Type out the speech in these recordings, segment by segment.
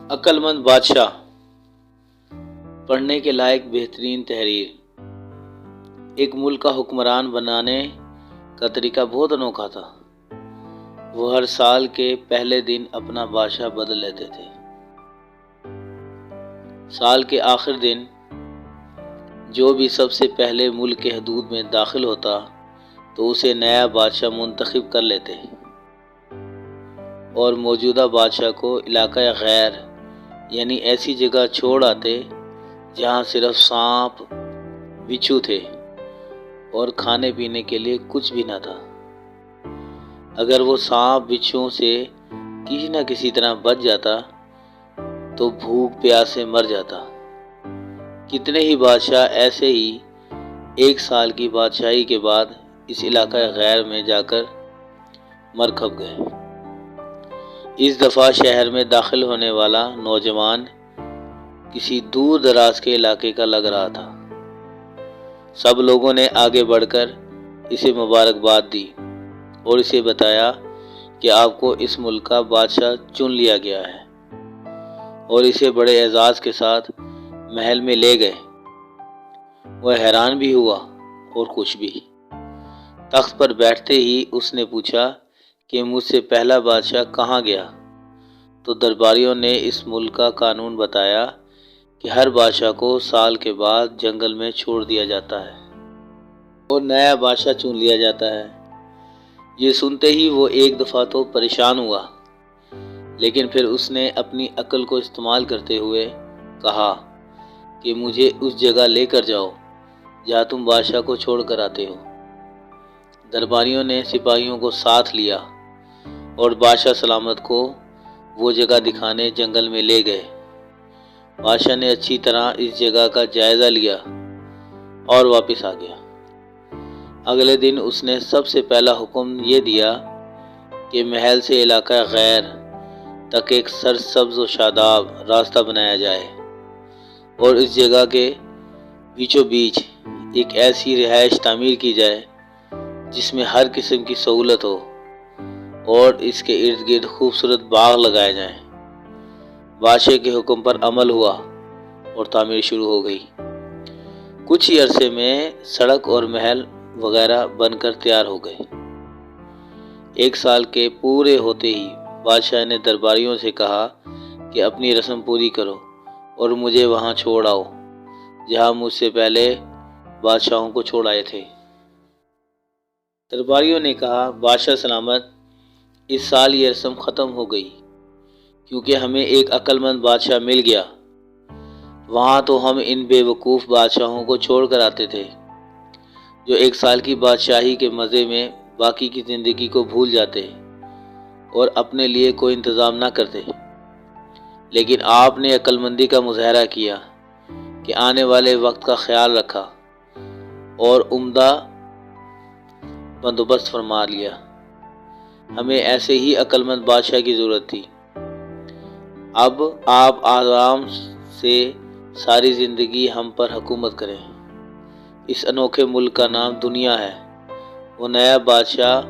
عقل مند بادشاہ پڑھنے کے لائق بہترین تحریر۔ ایک ملک کا حکمران بنانے کا طریقہ بہت انوکھا تھا۔ وہ ہر سال کے پہلے دن اپنا بادشاہ بدل لیتے تھے۔ سال کے آخر دن جو بھی سب سے پہلے ملک کے حدود میں داخل ہوتا تو اسے نیا بادشاہ منتخب کر لیتے اور موجودہ بادشاہ کو علاقہ غیر یعنی ایسی جگہ چھوڑ آتے جہاں صرف سانپ بچھو تھے اور کھانے پینے کے لیے کچھ بھی نہ تھا۔ اگر وہ سانپ بچھوؤں سے کسی نہ کسی طرح بچ جاتا تو بھوک پیاس سے مر جاتا۔ کتنے ہی بادشاہ ایسے ہی ایک سال کی بادشاہی کے بعد اس علاقہ غیر میں جا کر مر کھپ گئے۔ اس دفعہ شہر میں داخل ہونے والا نوجوان کسی دور دراز کے علاقے کا لگ رہا تھا۔ سب لوگوں نے آگے بڑھ کر اسے مبارکباد دی اور اسے بتایا کہ آپ کو اس ملک کا بادشاہ چن لیا گیا ہے اور اسے بڑے اعزاز کے ساتھ محل میں لے گئے۔ وہ حیران بھی ہوا اور خوش بھی۔ تخت پر بیٹھتے ہی اس نے پوچھا کہ مجھ سے پہلا بادشاہ کہاں گیا؟ تو درباریوں نے اس ملک کا قانون بتایا کہ ہر بادشاہ کو سال کے بعد جنگل میں چھوڑ دیا جاتا ہے اور نیا بادشاہ چن لیا جاتا ہے۔ یہ سنتے ہی وہ ایک دفعہ تو پریشان ہوا، لیکن پھر اس نے اپنی عقل کو استعمال کرتے ہوئے کہا کہ مجھے اس جگہ لے کر جاؤ جہاں تم بادشاہ کو چھوڑ کر آتے ہو۔ درباریوں نے سپاہیوں کو ساتھ لیا اور بادشاہ سلامت کو وہ جگہ دکھانے جنگل میں لے گئے۔ بادشاہ نے اچھی طرح اس جگہ کا جائزہ لیا اور واپس آ گیا۔ اگلے دن اس نے سب سے پہلا حکم یہ دیا کہ محل سے علاقہ غیر تک ایک سرسبز و شاداب راستہ بنایا جائے اور اس جگہ کے بیچوں بیچ ایک ایسی رہائش تعمیر کی جائے جس میں ہر قسم کی سہولت ہو اور اس کے ارد گرد خوبصورت باغ لگائے جائیں۔ بادشاہ کے حکم پر عمل ہوا اور تعمیر شروع ہو گئی۔ کچھ ہی عرصے میں سڑک اور محل وغیرہ بن کر تیار ہو گئے۔ ایک سال کے پورے ہوتے ہی بادشاہ نے درباریوں سے کہا کہ اپنی رسم پوری کرو اور مجھے وہاں چھوڑ آؤ جہاں مجھ سے پہلے بادشاہوں کو چھوڑ آئے تھے۔ درباریوں نے کہا بادشاہ سلامت، اس سال یہ رسم ختم ہو گئی کیونکہ ہمیں ایک عقل مند بادشاہ مل گیا۔ وہاں تو ہم ان بے وقوف بادشاہوں کو چھوڑ کر آتے تھے جو ایک سال کی بادشاہی کے مزے میں باقی کی زندگی کو بھول جاتے اور اپنے لیے کوئی انتظام نہ کرتے، لیکن آپ نے عقل مندی کا مظاہرہ کیا کہ آنے والے وقت کا خیال رکھا اور عمدہ بندوبست فرما لیا۔ ہمیں ایسے ہی عقل مند بادشاہ کی ضرورت تھی۔ اب آپ آرام سے ساری زندگی ہم پر حکومت کریں۔ اس انوکھے ملک کا نام دنیا ہے۔ وہ نیا بادشاہ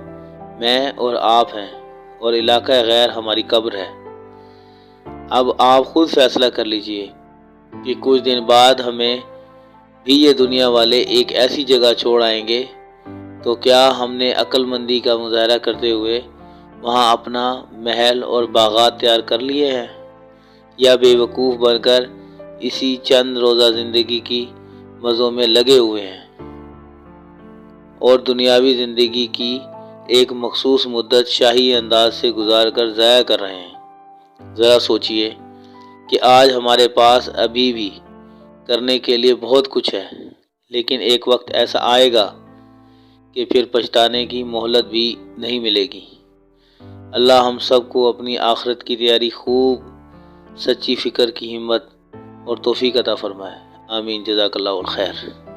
میں اور آپ ہیں اور علاقہ غیر ہماری قبر ہے۔ اب آپ خود فیصلہ کر لیجئے کہ کچھ دن بعد ہمیں بھی یہ دنیا والے ایک ایسی جگہ چھوڑ آئیں گے تو کیا ہم نے عقل مندی کا مظاہرہ کرتے ہوئے وہاں اپنا محل اور باغات تیار کر لیے ہیں، یا بے وقوف بن کر اسی چند روزہ زندگی کی مزوں میں لگے ہوئے ہیں اور دنیاوی زندگی کی ایک مخصوص مدت شاہی انداز سے گزار کر ضائع کر رہے ہیں؟ ذرا سوچئے کہ آج ہمارے پاس ابھی بھی کرنے کے لیے بہت کچھ ہے، لیکن ایک وقت ایسا آئے گا کہ پھر پچھتانے کی مہلت بھی نہیں ملے گی۔ اللہ ہم سب کو اپنی آخرت کی تیاری، خوب سچی فکر کی ہمت اور توفیق عطا فرمائے۔ آمین۔ جزاک اللہ الخیر۔